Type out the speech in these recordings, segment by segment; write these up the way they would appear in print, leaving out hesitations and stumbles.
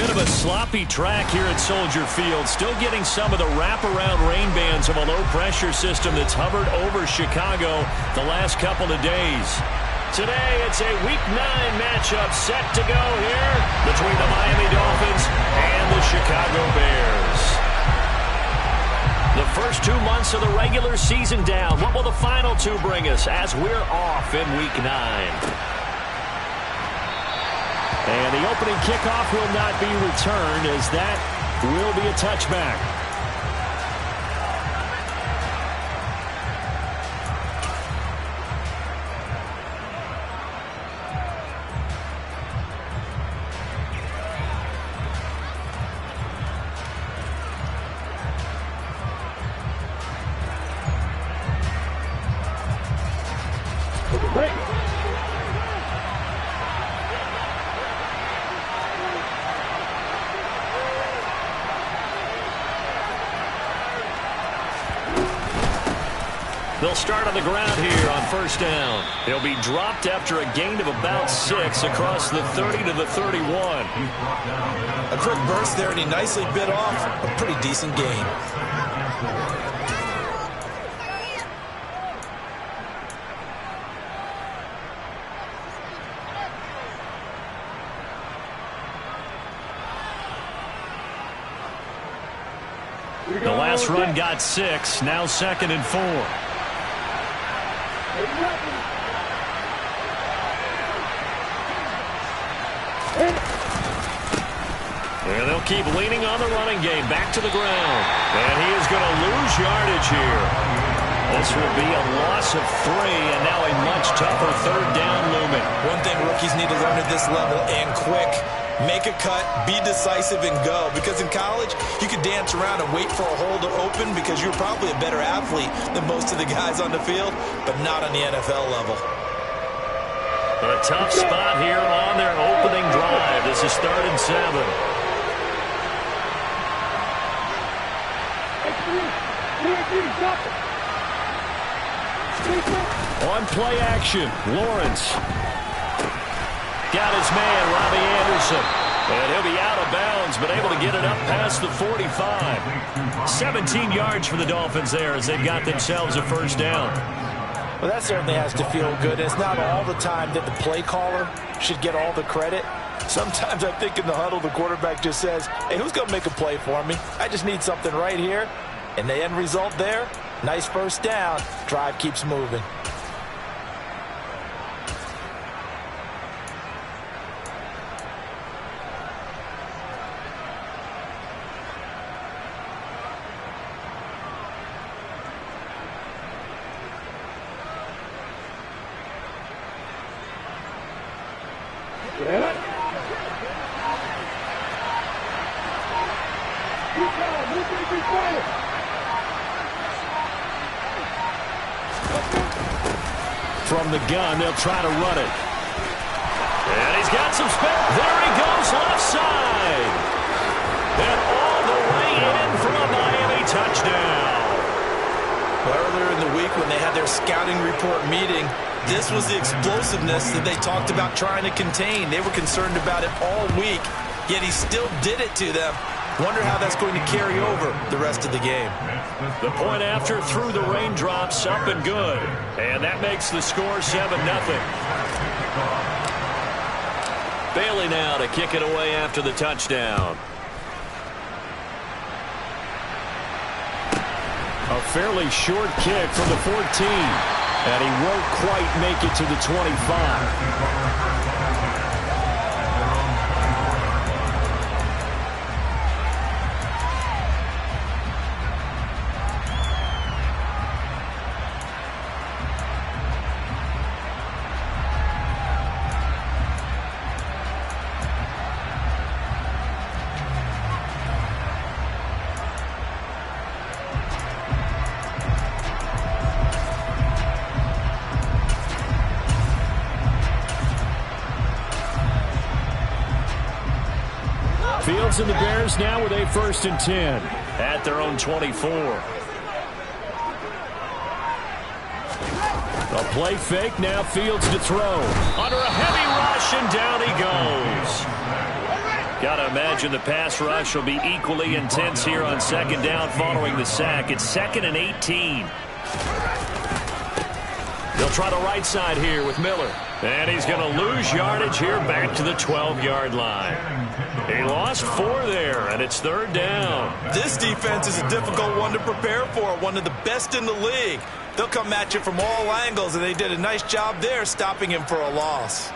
bit of a sloppy track here at Soldier Field. Still getting some of the wraparound rain bands of a low-pressure system that's hovered over Chicago the last couple of days. Today, it's a Week 9 matchup set to go here between the Miami Dolphins and the Chicago Bears. The first 2 months of the regular season down. What will the final 2 bring us as we're off in Week 9? And the opening kickoff will not be returned, as that will be a touchback. They'll start on the ground here on first down. He'll be dropped after a gain of about 6 across the 30 to the 31. A quick burst there, and he nicely bit off a pretty decent gain. The last run got 6, now 2nd and 4. And they'll keep leaning on the running game. Back to the ground. And he is going to lose yardage here. This will be a loss of 3, and now a much tougher third down looming. One thing rookies need to learn at this level, and quick. Make a cut, be decisive, and go. Because in college, you could dance around and wait for a hole to open because you're probably a better athlete than most of the guys on the field, but not on the NFL level. A tough spot here on their opening drive. This is 3rd and 7. On play action, Lawrence. Got his man, Robbie Anderson. And he'll be out of bounds, but able to get it up past the 45. 17 yards for the Dolphins there as they've got themselves a first down. Well, that certainly has to feel good. It's not all the time that the play caller should get all the credit. Sometimes I think in the huddle, the quarterback just says, hey, who's going to make a play for me? I just need something right here. And the end result there, nice first down. Drive keeps moving. From the gun, they'll try to run it. And he's got some space. There he goes, left side. And all the way in for a Miami touchdown. Well, earlier in the week when they had their scouting report meeting, this was the explosiveness that they talked about trying to contain. They were concerned about it all week, yet he still did it to them. Wonder how that's going to carry over the rest of the game. The point after through the raindrops, up and good. And that makes the score 7-0. Bailey now to kick it away after the touchdown. A fairly short kick from the 14. And he won't quite make it to the 25. Fields and the Bears now with a 1st and 10 at their own 24. A play fake, now Fields to throw. Under a heavy rush, and down he goes. Got to imagine the pass rush will be equally intense here on second down following the sack. It's 2nd and 18. They'll try the right side here with Miller. And he's going to lose yardage here back to the 12-yard line. He lost 4 there, and it's 3rd down. This defense is a difficult one to prepare for, one of the best in the league. They'll come at you from all angles, and they did a nice job there stopping him for a loss.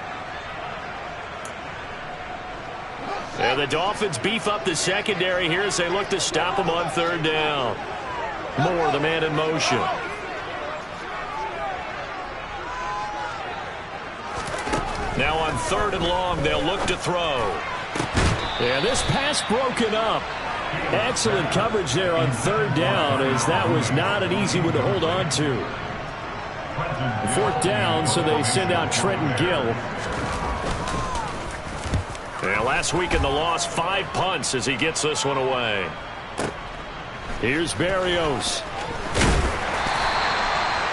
And the Dolphins beef up the secondary here as they look to stop him on 3rd down. Moore, the man in motion. Now on 3rd and long, they'll look to throw. And this pass broken up. Excellent coverage there on 3rd down, as that was not an easy one to hold on to. 4th down, so they send out Trenton Gill. And last week in the loss, 5 punts as he gets this one away. Here's Berrios.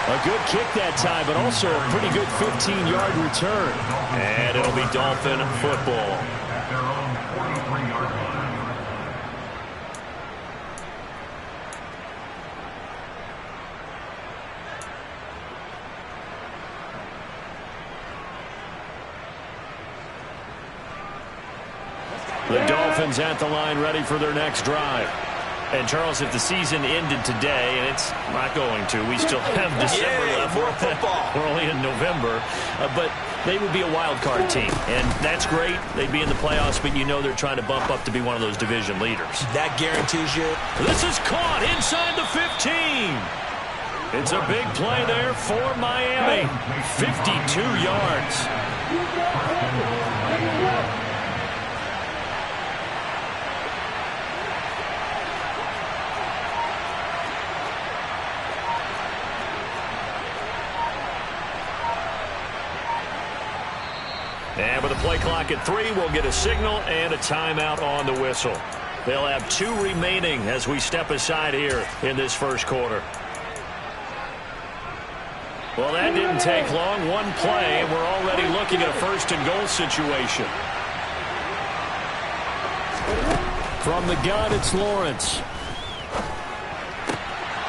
A good kick that time, but also a pretty good 15-yard return. And it'll be Dolphin football. The Dolphins at the line, ready for their next drive. And, Charles, if the season ended today, and it's not going to, we still have December left. More football. We're only in November. But they would be a wild card team, and that's great. They'd be in the playoffs, but you know they're trying to bump up to be one of those division leaders. That guarantees you. This is caught inside the 15. It's a big play there for Miami. 52 yards. And with the play clock at 3, we'll get a signal and a timeout on the whistle. They'll have 2 remaining as we step aside here in this first quarter. Well, that didn't take long. 1 play, and we're already looking at a 1st and goal situation. From the gun, it's Lawrence.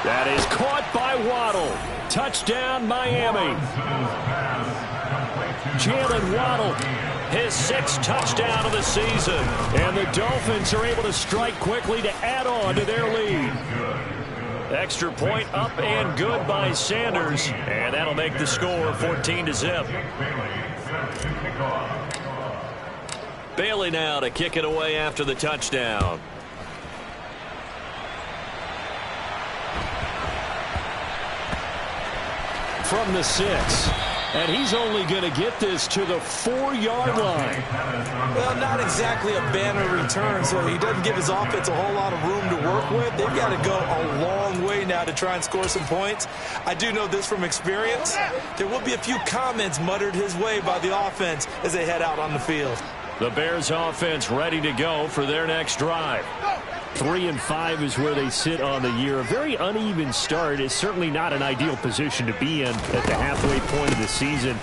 That is caught by Waddle. Touchdown, Miami. Jalen Waddle, his 6th touchdown of the season. And the Dolphins are able to strike quickly to add on to their lead. Extra point up and good by Sanders. And that'll make the score 14-0. Bailey now to kick it away after the touchdown. From the 6. And he's only going to get this to the 4-yard line. Well, not exactly a banner return, so he doesn't give his offense a whole lot of room to work with. They've got to go a long way now to try and score some points. I do know this from experience. There will be a few comments muttered his way by the offense as they head out on the field. The Bears offense ready to go for their next drive. 3-5 is where they sit on the year. A very uneven start is certainly not an ideal position to be in at the halfway point of the season.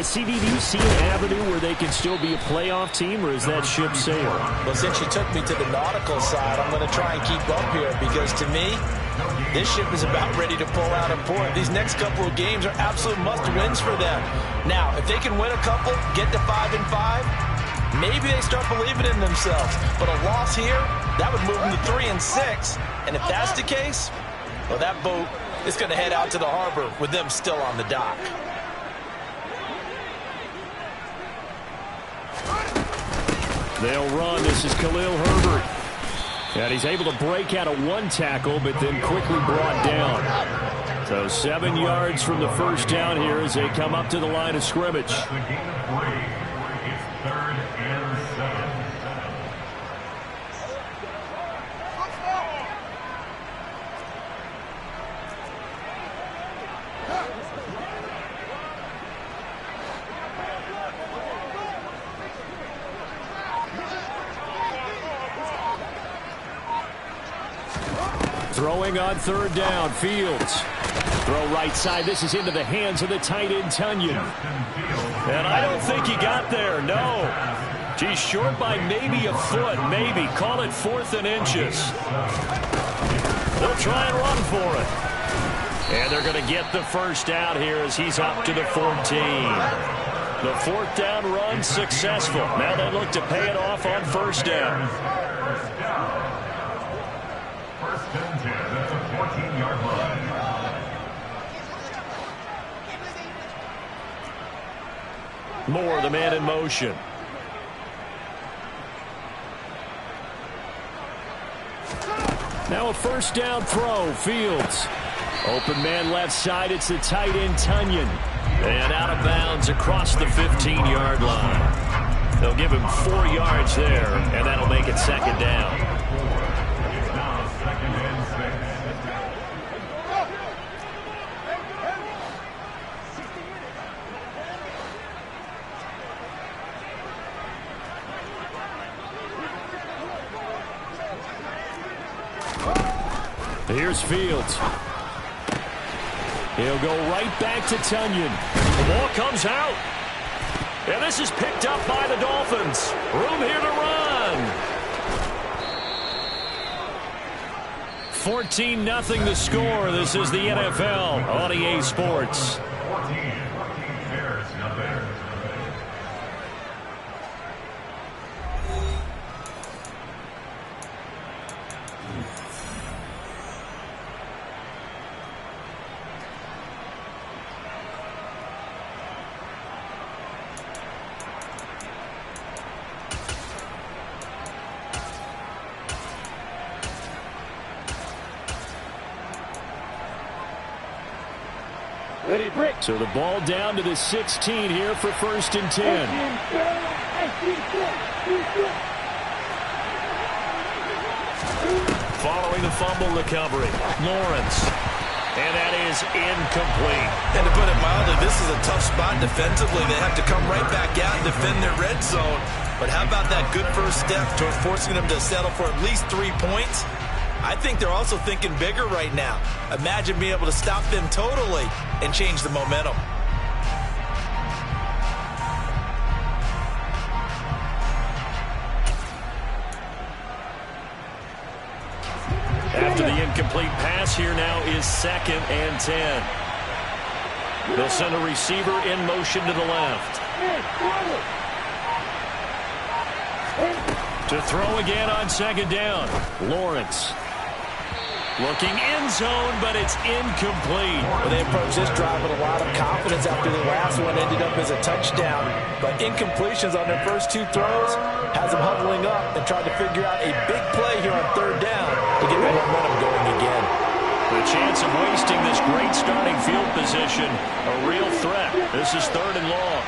CD, do you see an avenue where they can still be a playoff team, or is that ship sailed? Well, since you took me to the nautical side, I'm going to try and keep up here because, to me, this ship is about ready to pull out a port. These next couple of games are absolute must-wins for them. Now, if they can win a couple, get to 5-5, maybe they start believing in themselves. But a loss here, that would move them to 3-6. And if that's the case, well, that boat is going to head out to the harbor with them still on the dock. They'll run. This is Khalil Herbert. And he's able to break out of 1 tackle, but then quickly brought down. So 7 yards from the first down here as they come up to the line of scrimmage. Throwing on 3rd down, Fields. Throw right side. This is into the hands of the tight end, Tunyon. And I don't think he got there, no. He's short by maybe a foot, maybe. Call it 4th and inches. They'll try and run for it. And they're going to get the first out here as he's up to the 14. The 4th down run successful. Now they look to pay it off on 1st down. First and 10 at the 14-yard line. Moore, the man in motion. Now a 1st down throw. Fields. Open man left side. It's the tight end, Tunyon. And out of bounds across the 15-yard line. They'll give him 4 yards there, and that'll make it 2nd down. Now 2nd and 6. Here's Fields. He'll go right back to Tunyon. The ball comes out. And this is picked up by the Dolphins. Room here to run. 14-0 the score. This is the NFL on EA Sports. 14. Bears, nothing. So the ball down to the 16 here for 1st and 10. Following the fumble recovery, Lawrence. And that is incomplete. And to put it mildly, this is a tough spot defensively. They have to come right back out and defend their red zone. But how about that good first step toward forcing them to settle for at least 3 points? I think they're also thinking bigger right now. Imagine being able to stop them totally and change the momentum. After the incomplete pass, here now is 2nd and 10. They'll send a receiver in motion to the left. To throw again on 2nd down. Lawrence. Looking end zone, but it's incomplete. Well, they approached this drive with a lot of confidence after the last one ended up as a touchdown. But incompletions on their first 2 throws has them huddling up and trying to figure out a big play here on 3rd down to get the momentum going again. The chance of wasting this great starting field position, a real threat. This is 3rd and long.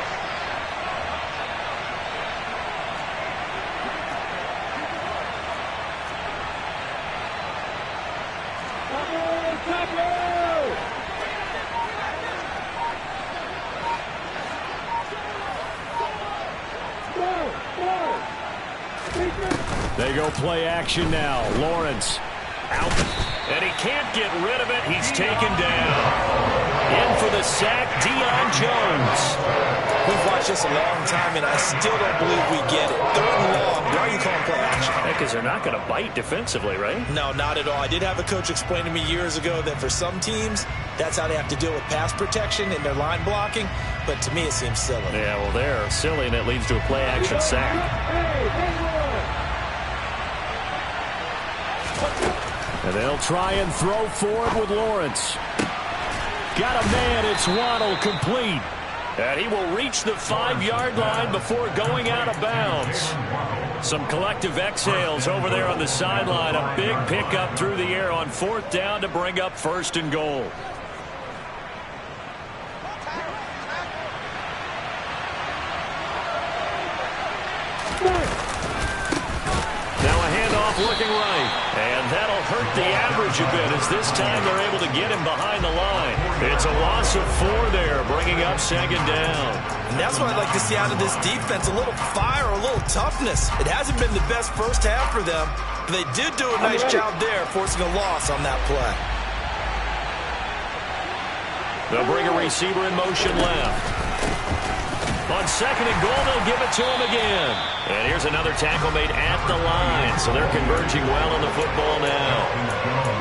They go play action now. Lawrence out. And he can't get rid of it. He's taken down. In for the sack, Deion Jones. We've watched this a long time, and I still don't believe we get it. 3rd and long. Why are you calling play action? Because they're not going to bite defensively, right? No, not at all. I did have a coach explain to me years ago that for some teams, that's how they have to deal with pass protection and their line blocking. But to me, it seems silly. Yeah, well, they're silly, and it leads to a play action sack. And they'll try and throw forward with Lawrence. Got a man. It's Waddle, complete. And he will reach the 5-yard line before going out of bounds. Some collective exhales over there on the sideline. A big pickup through the air on 4th down to bring up 1st and goal. Now a handoff looking right. And that'll hurt the average a bit as this time they're able to get him behind the line. It's a loss of 4 there, bringing up 2nd down. And that's what I'd like to see out of this defense, a little fire, a little toughness. It hasn't been the best first half for them, but they did do a nice job there, forcing a loss on that play. They'll bring a receiver in motion left. On 2nd and goal, they'll give it to him again. And here's another tackle made at the line, so they're converging well on the football now.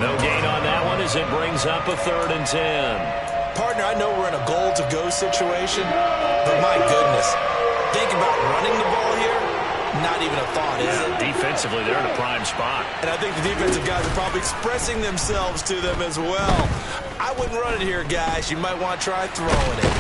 No gain on that one as it brings up a 3rd and 10. Partner, I know we're in a goal-to-go situation, but my goodness, think about running the ball here. Not even a thought, is it? Defensively, they're in a prime spot. And I think the defensive guys are probably expressing themselves to them as well. I wouldn't run it here, guys. You might want to try throwing it.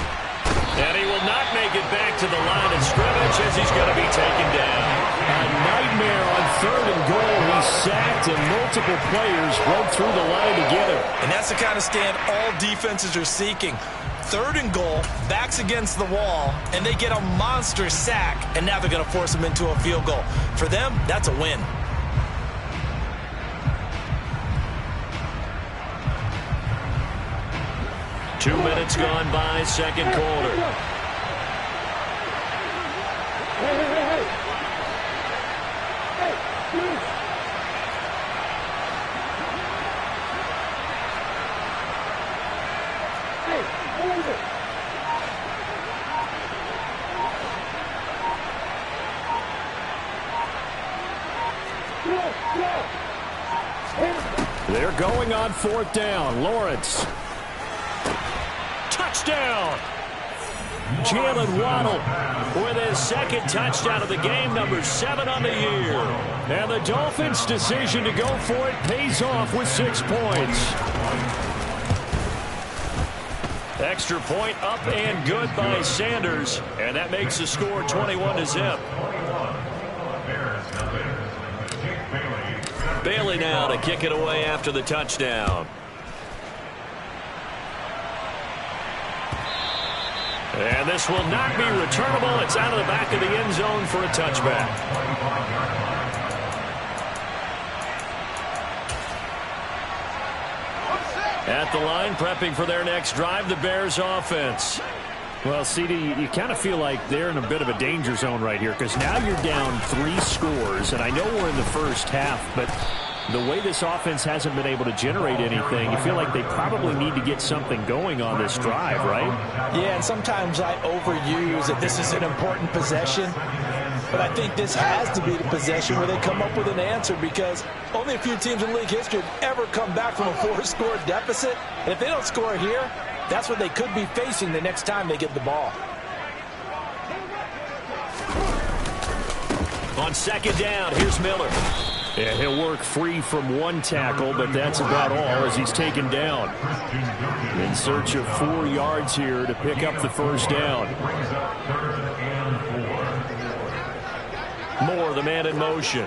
And he will not make it back to the line of scrimmage as he's going to be taken down. A nightmare on 3rd and goal. He's sacked and multiple players broke through the line to get him. And that's the kind of stand all defenses are seeking. 3rd and goal, backs against the wall, and they get a monster sack, and now they're going to force them into a field goal. For them, that's a win. Two minutes gone by, second quarter. They're going on 4th down. Lawrence. Touchdown! Jalen Waddle with his 2nd touchdown of the game, number 7 on the year. And the Dolphins' decision to go for it pays off with 6 points. Extra point up and good by Sanders, and that makes the score 21-0. Bailey now to kick it away after the touchdown. And this will not be returnable. It's out of the back of the end zone for a touchback. At the line, prepping for their next drive, the Bears offense. Well, CD, you kind of feel like they're in a bit of a danger zone right here because now you're down 3 scores, and I know we're in the first half, but the way this offense hasn't been able to generate anything, you feel like they probably need to get something going on this drive, right? Yeah, and sometimes I overuse that this is an important possession, but I think this has to be the possession where they come up with an answer because only a few teams in league history have ever come back from a 4-score deficit, and if they don't score here, that's what they could be facing the next time they get the ball. On 2nd down, here's Miller. Yeah, he'll work free from 1 tackle, but that's about all as he's taken down. In search of 4 yards here to pick up the 1st down. Moore, the man in motion.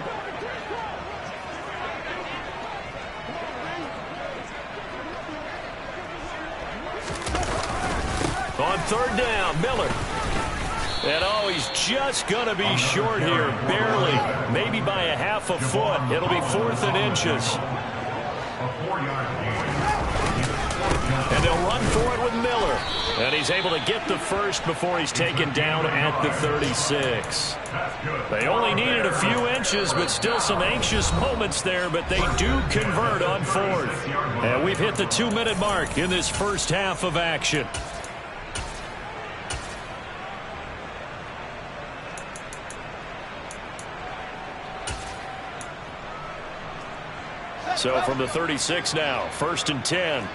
On 3rd down, Miller. And oh, he's just going to be short here, barely, maybe by a half a foot. It'll be 4th and inches. And they'll run for it with Miller. And he's able to get the first before he's taken down at the 36. They only needed a few inches, but still some anxious moments there, but they do convert on 4th. And we've hit the 2-minute mark in this first half of action. So from the 36 now, 1st and 10.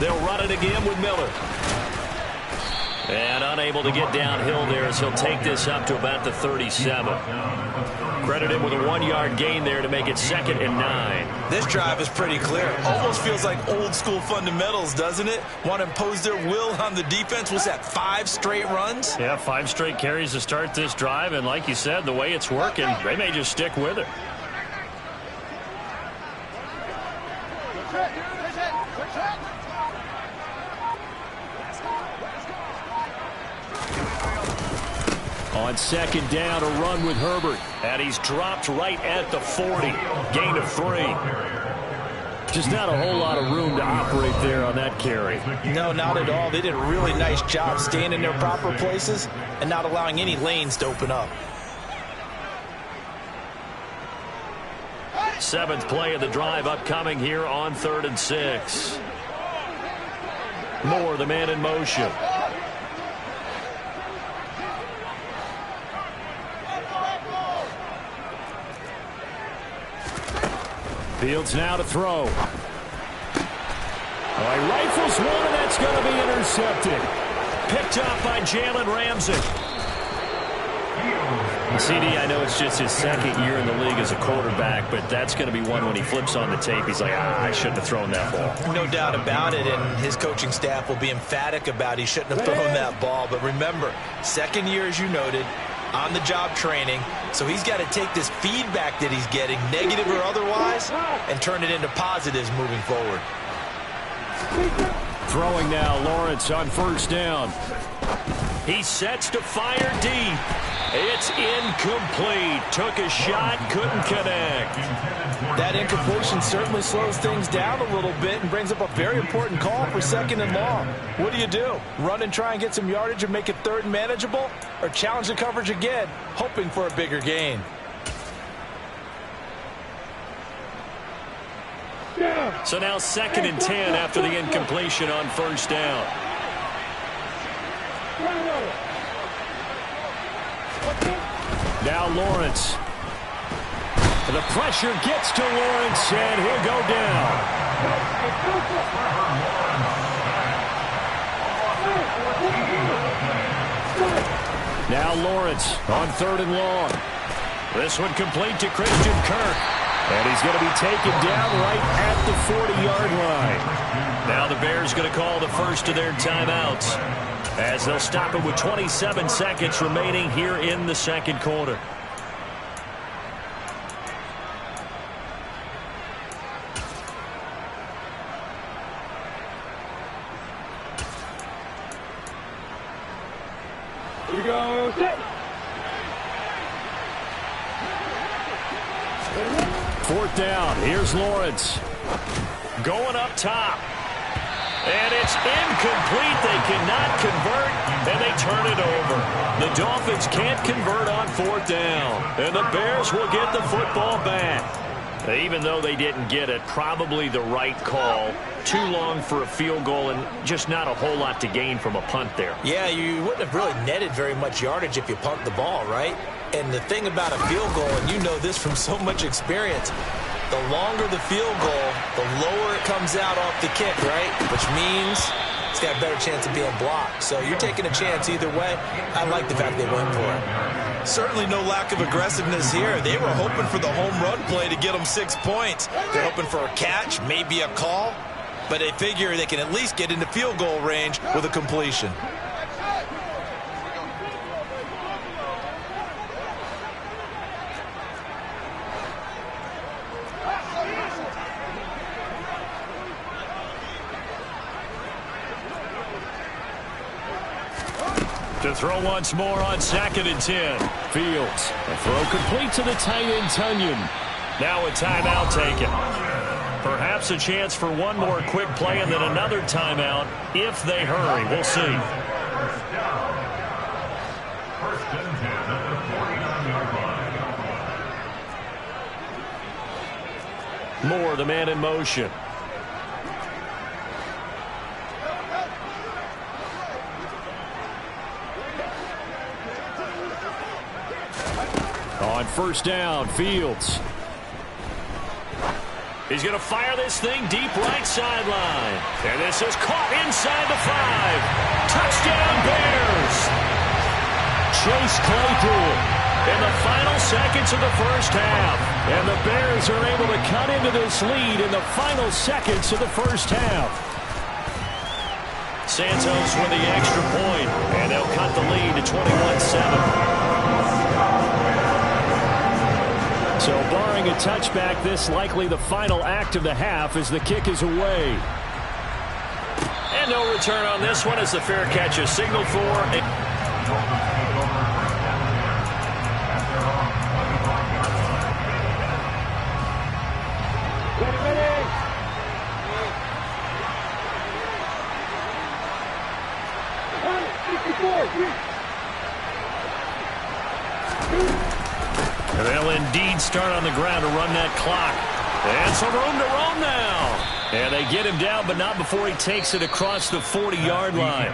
They'll run it again with Miller. And unable to get downhill there as he'll take this up to about the 37. Credit him with a 1-yard gain there to make it 2nd and 9. This drive is pretty clear. Almost feels like old school fundamentals, doesn't it? Want to impose their will on the defense. Was that 5 straight runs? Yeah, 5 straight carries to start this drive. And like you said, the way it's working, they may just stick with it. On 2nd down, a run with Herbert. And he's dropped right at the 40. Gain of 3. Just not a whole lot of room to operate there on that carry. No, not at all. They did a really nice job staying in their proper places and not allowing any lanes to open up. Seventh play of the drive upcoming here on 3rd and 6. Moore, the man in motion. Fields now to throw. He rifles one, and that's going to be intercepted. Picked up by Jalen Ramsey. CD, I know it's just his second year in the league as a quarterback, but that's going to be one when he flips on the tape. He's like, I shouldn't have thrown that ball. No doubt about it, and his coaching staff will be emphatic about he shouldn't have thrown that ball. But remember, second year, as you noted, on-the-job training, so he's got to take this feedback that he's getting, negative or otherwise, and turn it into positives moving forward. Throwing now, Lawrence on 1st down. He sets to fire deep. It's incomplete. Took a shot, couldn't connect. That incompletion certainly slows things down a little bit and brings up a very important call for 2nd and long. What do? Run and try and get some yardage and make it 3rd and manageable? Or challenge the coverage again, hoping for a bigger gain? So now 2nd and 10 after the incompletion on 1st down. Now Lawrence. The pressure gets to Lawrence, and he'll go down. Now Lawrence on 3rd and long. This one complete to Christian Kirk. And he's going to be taken down right at the 40-yard line. Now the Bears going to call the first of their timeouts, as they'll stop it with 27 seconds remaining here in the 2nd quarter. Here we go. Set. 4th down. Here's Lawrence. Going up top. And it's incomplete. They cannot convert, and they turn it over. The Dolphins can't convert on 4th down, and the Bears will get the football back. Even though they didn't get it, probably the right call. Too long for a field goal and just not a whole lot to gain from a punt there. Yeah, you wouldn't have really netted very much yardage if you pumped the ball, right? And the thing about a field goal, and you know this from so much experience, the longer the field goal, the lower it comes out off the kick, right? Which means it's got a better chance of being blocked. So you're taking a chance either way. I like the fact they went for it. Certainly no lack of aggressiveness here. They were hoping for the home run play to get them 6 points. They're hoping for a catch, maybe a call, but they figure they can at least get into field goal range with a completion. To throw once more on 2nd and 10. Fields. A throw complete to the tight end, Tunyon. Now a timeout taken. Perhaps a chance for one more quick play and then another timeout if they hurry. We'll see. 1st and 10 at the 49-yard line. Moore, the man in motion. On 1st down, Fields. He's going to fire this thing deep right sideline. And this is caught inside the 5. Touchdown, Bears. Chase Claypool in the final seconds of the 1st half. And the Bears are able to cut into this lead in the final seconds of the 1st half. Santos with the extra point, and they'll cut the lead to 21-7. So barring a touchback, this likely the final act of the half as the kick is away. And no return on this one as the fair catch is signaled for. And they'll indeed start on the ground to run that clock. And some room to roam now. And they get him down, but not before he takes it across the 40-yard line.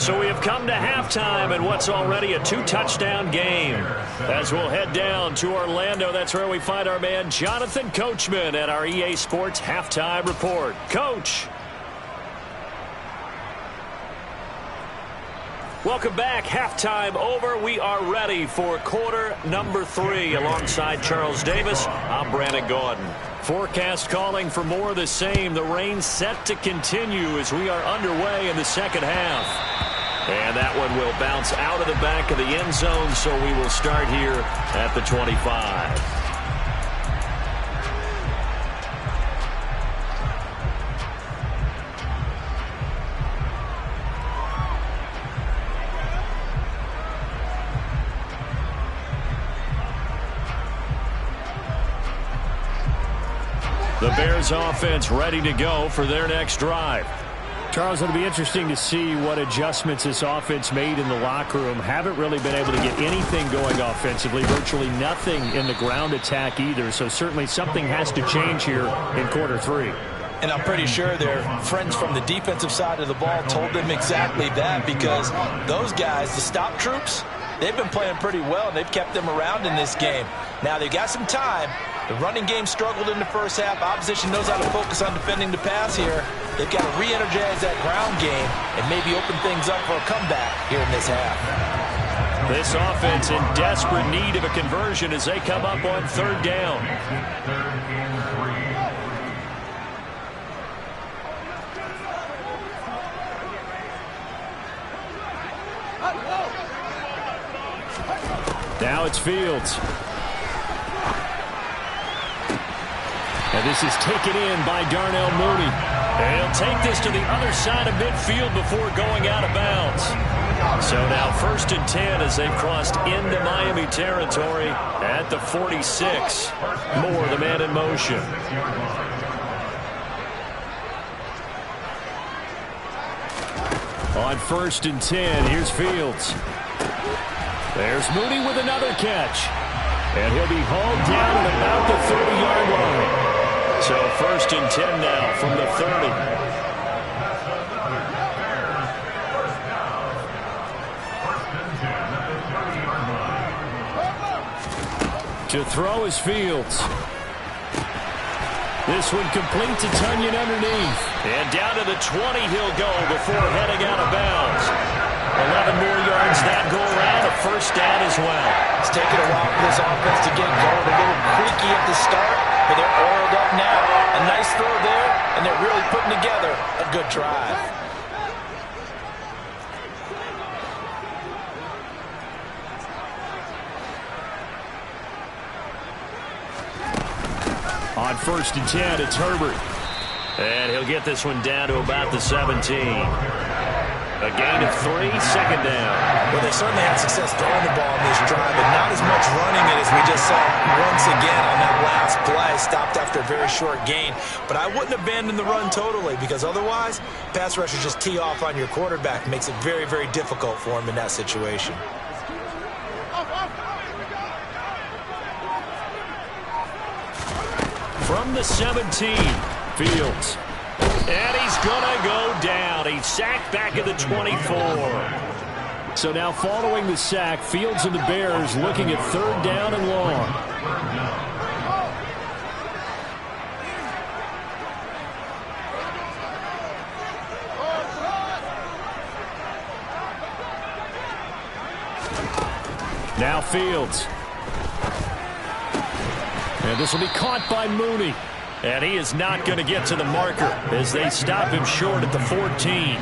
So we have come to halftime in what's already a 2-touchdown game. As we'll head down to Orlando, that's where we find our man Jonathan Coachman at our EA Sports Halftime Report. Coach. Welcome back. Halftime over. We are ready for quarter number 3. Alongside Charles Davis, I'm Brandon Gaudin. Forecast calling for more of the same. The rain set to continue as we are underway in the second half. And that one will bounce out of the back of the end zone, so we will start here at the 25. The Bears offense ready to go for their next drive. Charles, it'll be interesting to see what adjustments this offense made in the locker room. Haven't really been able to get anything going offensively. Virtually nothing in the ground attack either. So certainly something has to change here in quarter 3. And I'm pretty sure their friends from the defensive side of the ball told them exactly that, because those guys, the stop troops, they've been playing pretty well, and they've kept them around in this game. Now, they've got some time. The running game struggled in the first half. Opposition knows how to focus on defending the pass here. They've got to re-energize that ground game and maybe open things up for a comeback here in this half. This offense in desperate need of a conversion as they come up on third down. Now it's Fields. And this is taken in by Darnell Mooney. And he'll take this to the other side of midfield before going out of bounds. So now 1st and 10 as they've crossed into Miami territory at the 46. Moore, the man in motion. On 1st and 10, here's Fields. There's Mooney with another catch. And he'll be hauled down at about the 30-yard line. So 1st and 10 now from the 30. To throw is Fields. This one complete to Tunyon underneath. And down to the 20 he'll go before heading out of bounds. 11 more yards that go around, a 1st down as well. It's taken a while for this offense to get going. A little creaky at the start, but they're oiled up now. A nice throw there, and they're really putting together a good drive. On 1st and 10, it's Herbert. And he'll get this one down to about the 17. A gain of 3, 2nd down. Well, they certainly had success throwing the ball in this drive, but not as much running it as we just saw once again on that last play. Stopped after a very short gain. But I wouldn't abandon the run totally, because otherwise, pass rushers just tee off on your quarterback. It makes it very, very difficult for him in that situation. From the 17, Fields. And he's going to go down. He's sacked back at the 24. So now following the sack, Fields and the Bears looking at 3rd down and long. Now Fields. And this will be caught by Mooney. And he is not going to get to the marker as they stop him short at the 14.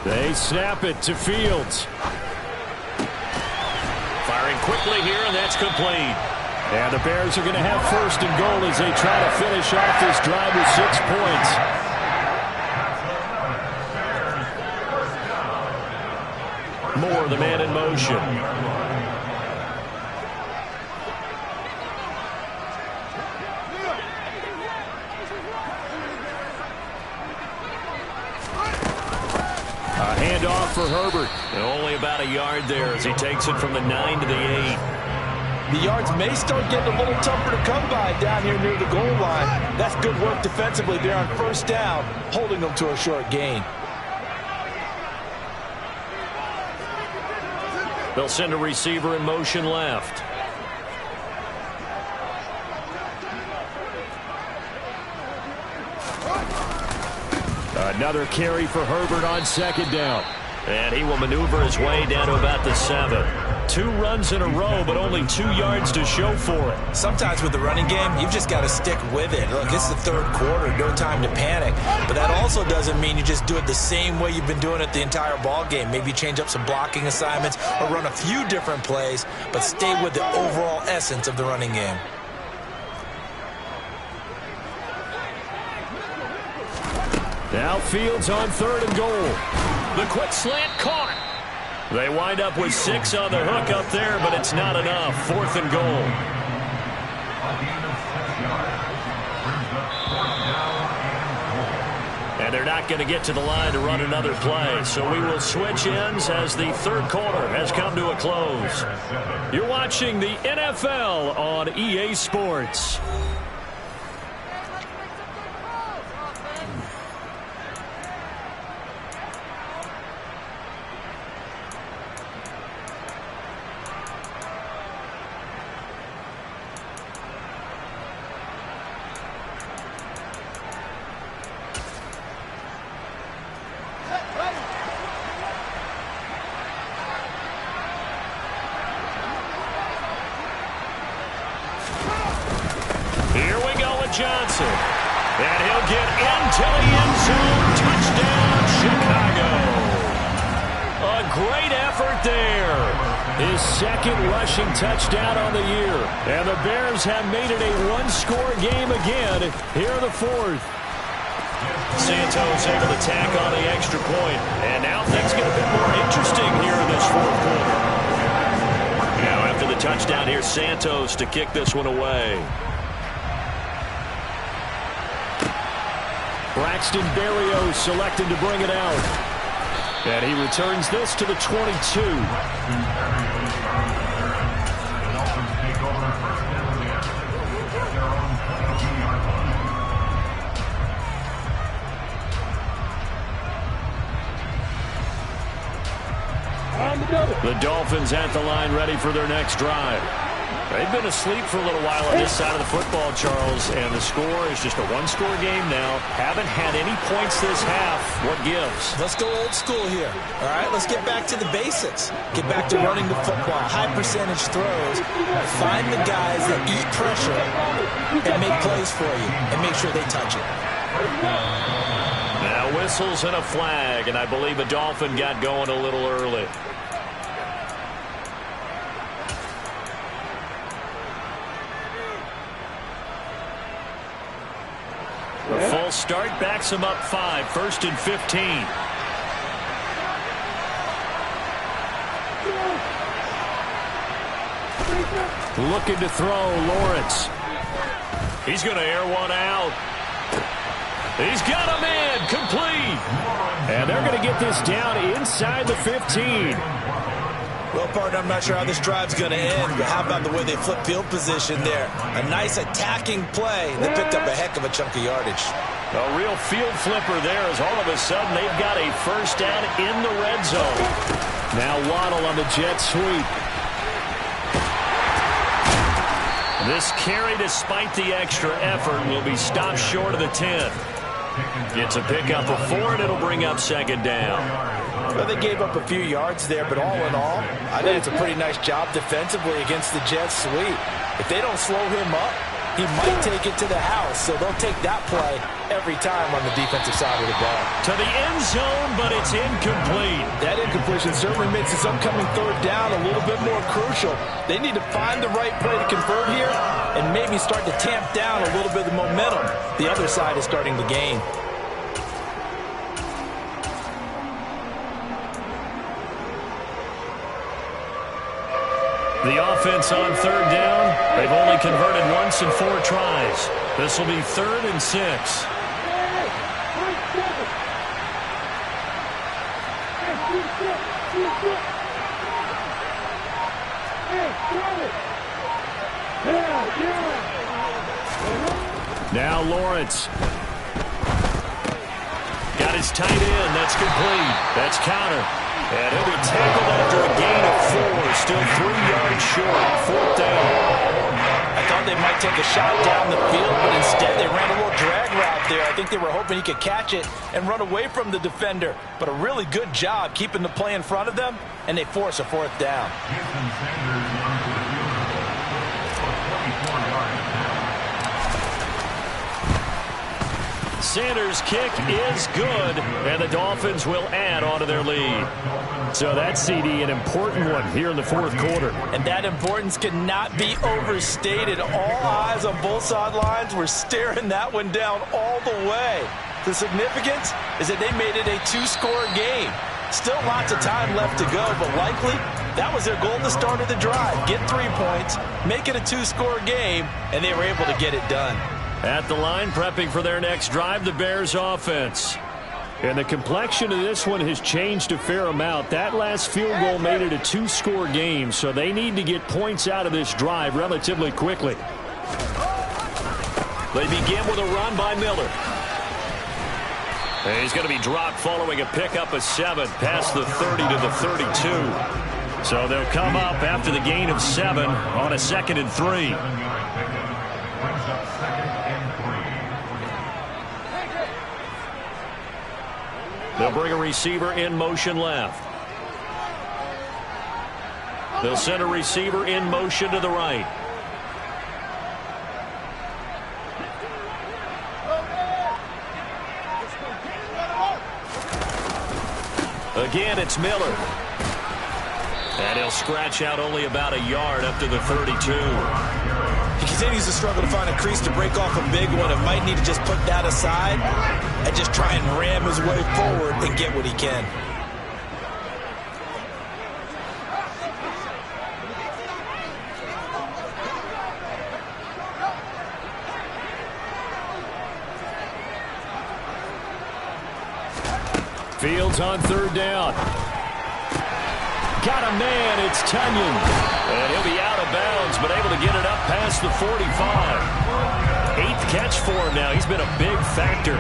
They snap it to Fields. Firing quickly here, and that's complete. And the Bears are going to have 1st and goal as they try to finish off this drive with 6 points. Moore, the man in motion. for Herbert. And only about a yard there as he takes it from the 9 to the 8. The yards may start getting a little tougher to come by down here near the goal line. That's good work defensively there on first down, holding them to a short gain. They'll send a receiver in motion left. Another carry for Herbert on second down. And he will maneuver his way down to about the 7. 2 runs in a row, but only 2 yards to show for it. Sometimes with the running game, you've just got to stick with it. Look, it's the third quarter, no time to panic. But that also doesn't mean you just do it the same way you've been doing it the entire ball game. Maybe change up some blocking assignments or run a few different plays, but stay with the overall essence of the running game. Now Fields on 3rd and goal. The quick slant caught. They wind up with 6 on the hook up there, but it's not enough. 4th and goal. And they're not going to get to the line to run another play. So we will switch ends as the third quarter has come to a close. You're watching the NFL on EA Sports. Johnson. And he'll get into the end zone. Touchdown, Chicago. A great effort there. His 2nd rushing touchdown on the year. And the Bears have made it a 1-score game again here in the 4th. Santos able to tack on the extra point. And now things get a bit more interesting here in this 4th quarter. Now after the touchdown, here's Santos to kick this one away. Braxton Berrios selected to bring it out. And he returns this to the 22. The Dolphins at the line ready for their next drive. They've been asleep for a little while on this side of the football, Charles, and the score is just a 1-score game now. Haven't had any points this half. What gives? Let's go old school here. All right, let's get back to the basics. Get back to running the football, high percentage throws. Find the guys that eat pressure and make plays for you and make sure they touch it. Now whistles and a flag, and I believe a Dolphin got going a little early. The full start backs him up 5, 1st and 15. Looking to throw, Lawrence. He's going to air one out. He's got a man, complete. And they're going to get this down inside the 15. Well, partner, I'm not sure how this drive's going to end, but how about the way they flip field position there? A nice attacking play. They picked up a heck of a chunk of yardage. A real field flipper there as all of a sudden they've got a first down in the red zone. Now Waddle on the jet sweep. This carry, despite the extra effort, will be stopped short of the 10. Gets a pickup of 4, and it'll bring up 2nd down. Well, they gave up a few yards there, but all in all, I think it's a pretty nice job defensively against the jet sweep. If they don't slow him up, he might take it to the house, so they'll take that play every time on the defensive side of the ball. To the end zone, but it's incomplete. That incompletion certainly makes this upcoming 3rd down a little bit more crucial. They need to find the right play to convert here and maybe start to tamp down a little bit of the momentum the other side is starting to gain. The offense on 3rd down, they've only converted once in 4 tries. This will be 3rd and 6. Now Lawrence. Got his tight end. That's complete. That's counter. And he'll be tackled after a gain of 4. Still 3 yards short. 4th down. I thought they might take a shot down the field, but instead they ran a little drag route there. I think they were hoping he could catch it and run away from the defender. But a really good job keeping the play in front of them, and they force a 4th down. Sanders' kick is good, and the Dolphins will add on to their lead. So that's, CD, an important one here in the 4th quarter. And that importance cannot be overstated. All eyes on both sidelines were staring that one down all the way. The significance is that they made it a 2-score game. Still lots of time left to go, but likely that was their goal at the start of the drive. Get 3 points, make it a 2-score game, and they were able to get it done. At the line, prepping for their next drive, the Bears offense. And the complexion of this one has changed a fair amount. That last field goal made it a 2-score game, so they need to get points out of this drive relatively quickly. They begin with a run by Miller. And he's going to be dropped following a pickup of 7 past the 30 to the 32. So they'll come up after the gain of 7 on a 2nd and 3. They'll bring a receiver in motion left. They'll send a receiver in motion to the right. Again, it's Miller. And he'll scratch out only about a yard up to the 32. He continues to struggle to find a crease to break off a big one. It might need to just put that aside and just try and ram his way forward and get what he can. Fields on 3rd down. Got a man, it's Tunyon. And he'll be out of bounds, but able to get it up past the 45. 8th catch for him now. He's been a big factor.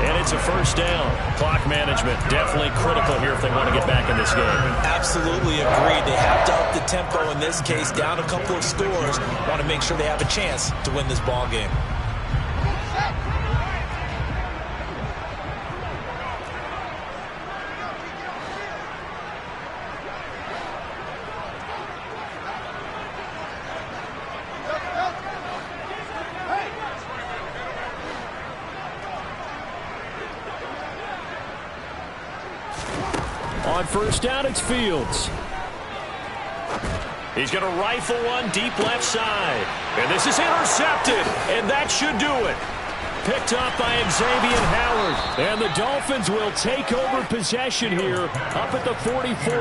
And it's a 1st down. Clock management definitely critical here if they want to get back in this game. Absolutely agreed. They have to up the tempo in this case, down a couple of scores. Want to make sure they have a chance to win this ball game. On 1st down, it's Fields. He's going to rifle one deep left side. And this is intercepted. And that should do it. Picked up by Xavier Howard. And the Dolphins will take over possession here up at the 44.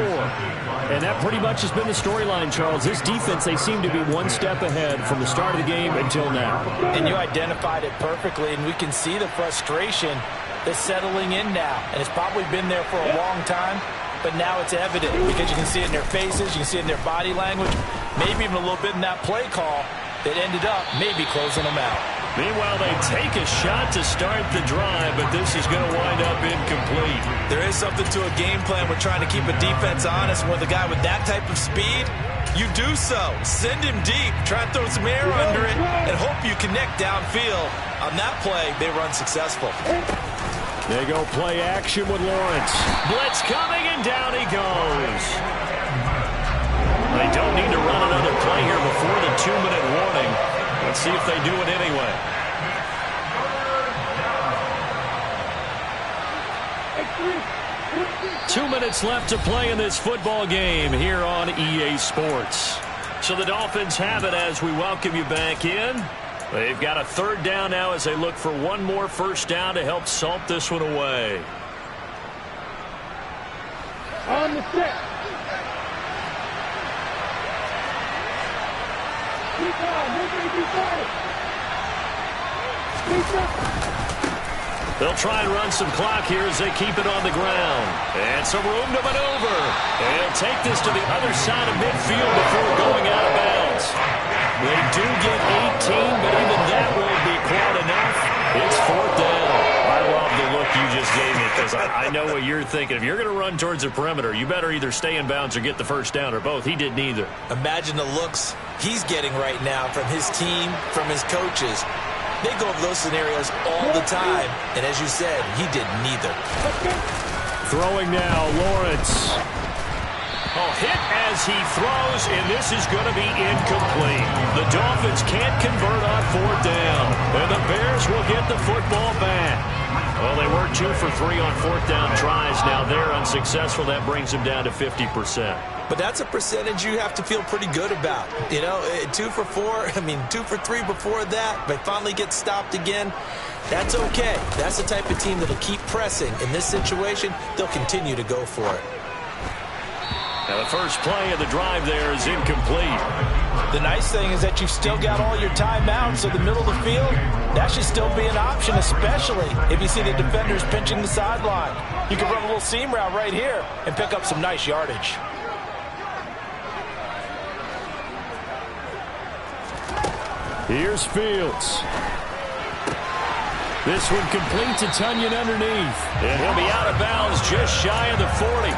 And that pretty much has been the storyline, Charles. This defense, they seem to be one step ahead from the start of the game until now. And you identified it perfectly, and we can see the frustration that's settling in now. And it's probably been there for a long time, but now it's evident because you can see it in their faces, you can see it in their body language, maybe even a little bit in that play call that ended up maybe closing them out. Meanwhile, they take a shot to start the drive, but this is going to wind up incomplete. There is something to a game plan with trying to keep a defense honest. With a guy with that type of speed, you do so. Send him deep, try and throw some air under it, and hope you connect downfield. On that play, they were unsuccessful. They go play action with Lawrence. Blitz coming, and down he goes. They don't need to run another play here before the 2-minute warning. Let's see if they do it anyway. Two minutes left to play in this football game here on EA Sports. So the Dolphins have it as we welcome you back in. They've got a 3rd down now as they look for one more 1st down to help salt this one away. On the set. They'll try and run some clock here as they keep it on the ground. And some room to maneuver. They'll take this to the other side of midfield before going out of bounds. They do get 18, but even that won't be quite enough. I know what you're thinking. If you're going to run towards the perimeter, you better either stay in bounds or get the first down, or both. He did neither. Imagine the looks he's getting right now from his team, from his coaches. They go over those scenarios all the time, and as you said, he did neither. Throwing now, Lawrence. Oh, hit as he throws, and this is going to be incomplete. The Dolphins can't convert on fourth down, and the Bears will get the football back. Well, they were 2 for 3 on fourth down tries. Now they're unsuccessful. That brings them down to 50%. But that's a percentage you have to feel pretty good about. You know, 2 for 4, 2 for 3 before that. But finally get stopped again. That's okay. That's the type of team that'll keep pressing. In this situation, they'll continue to go for it. Now the first play of the drive there is incomplete. The nice thing is that you've still got all your timeouts, so the middle of the field, that should still be an option, especially if you see the defenders pinching the sideline. You can run a little seam route right here and pick up some nice yardage. Here's Fields. This one complete to Tunyon underneath. And he'll be out of bounds just shy of the 40.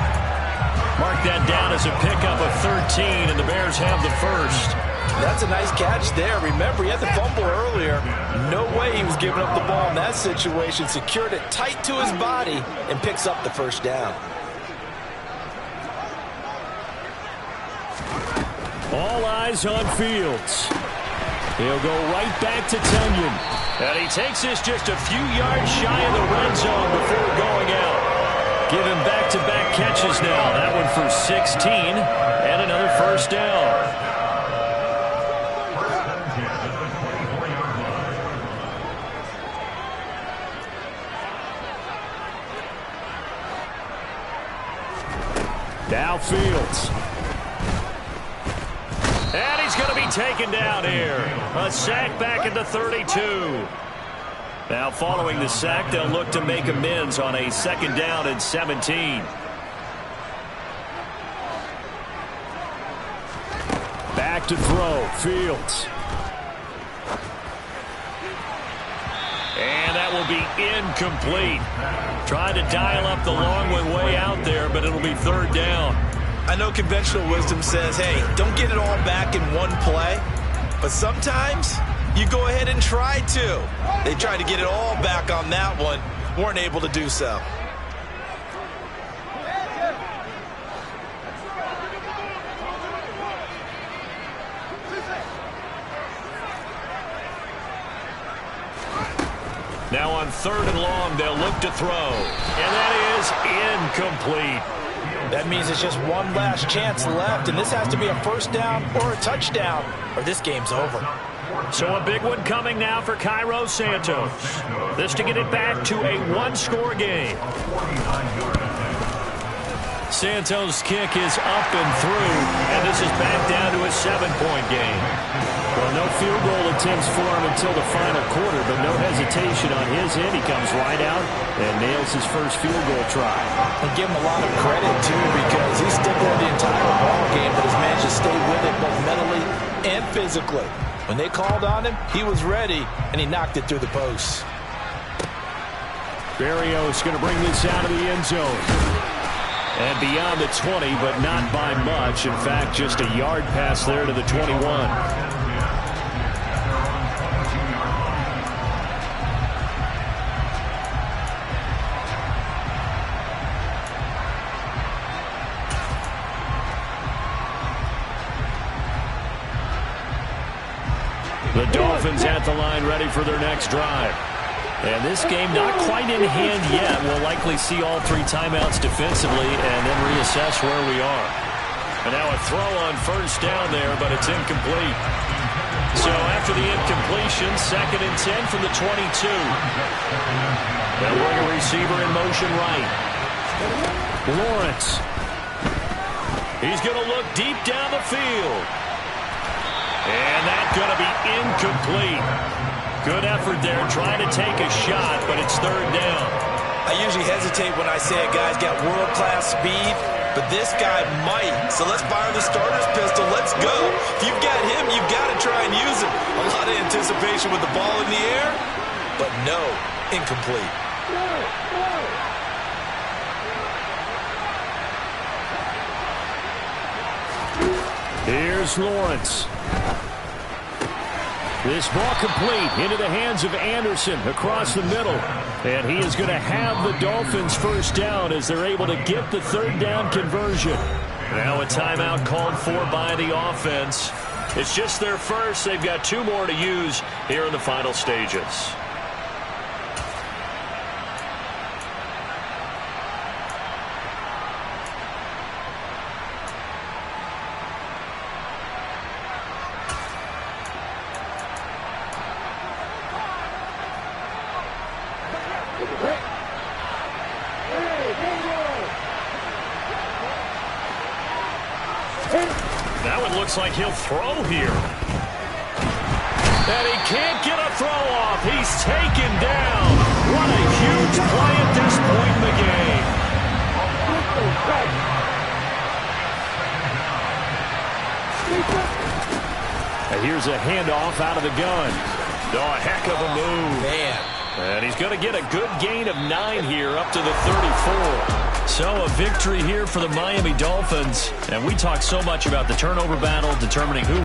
Mark that down as a pickup of 13, and the Bears have the first. That's a nice catch there. Remember, he had the fumble earlier. No way he was giving up the ball in that situation. Secured it tight to his body and picks up the first down. All eyes on Fields. He'll go right back to Tunyon. And he takes this just a few yards shy of the red zone before going out. Give him back-to-back catches now. That one for 16 and another first down. Now Fields. And he's going to be taken down here. A sack back at the 32. Now following the sack, they'll look to make amends on a second down and 17. Back to throw. Fields. And that will be incomplete. Trying to dial up the long one way out there, but it'll be third down. I know conventional wisdom says, hey, don't get it all back in one play. But sometimes you go ahead and try to. They tried to get it all back on that one. Weren't able to do so. Now on third and long, they'll look to throw. And that is incomplete. That means it's just one last chance left, and this has to be a first down or a touchdown, or this game's over. So a big one coming now for Cairo Santos. This to get it back to a one-score game. Santos' kick is up and through, and this is back down to a 7-point game. Well, no field goal attempts for him until the final quarter, but no hesitation on his end. He comes right out and nails his first field goal try. And give him a lot of credit, too, because he's sticking with the entire ball game, but has managed to stay with it both mentally and physically. When they called on him, he was ready, and he knocked it through the posts. Berrios going to bring this out of the end zone. And beyond the 20, but not by much. In fact, just a yard pass there to the 21. The Dolphins at the line ready for their next drive. And this game not quite in hand yet. We'll likely see all 3 timeouts defensively and then reassess where we are. And now a throw on first down there, but it's incomplete. So after the incompletion, 2nd and 10 from the 22. They'll bring a receiver in motion right. Lawrence. He's going to look deep down the field. And that's going to be incomplete. Good effort there, trying to take a shot, but it's third down. I usually hesitate when I say a guy's got world-class speed, but this guy might. So let's fire the starter's pistol. Let's go. If you've got him, you've got to try and use him. A lot of anticipation with the ball in the air, but no, incomplete. Here's Lawrence. This ball complete into the hands of Anderson across the middle. And he is going to have the Dolphins first down as they're able to get the third down conversion. Now a timeout called for by the offense. It's just their first. They've got 2 more to use here in the final stages. Now it looks like he'll throw here. And he can't get a throw off. He's taken down. What a huge play at this point in the game. And here's a handoff out of the gun. Oh, a heck of a move. Man. And he's going to get a good gain of 9 here up to the 34. So a victory here for the Miami Dolphins. And we talk so much about the turnover battle, determining who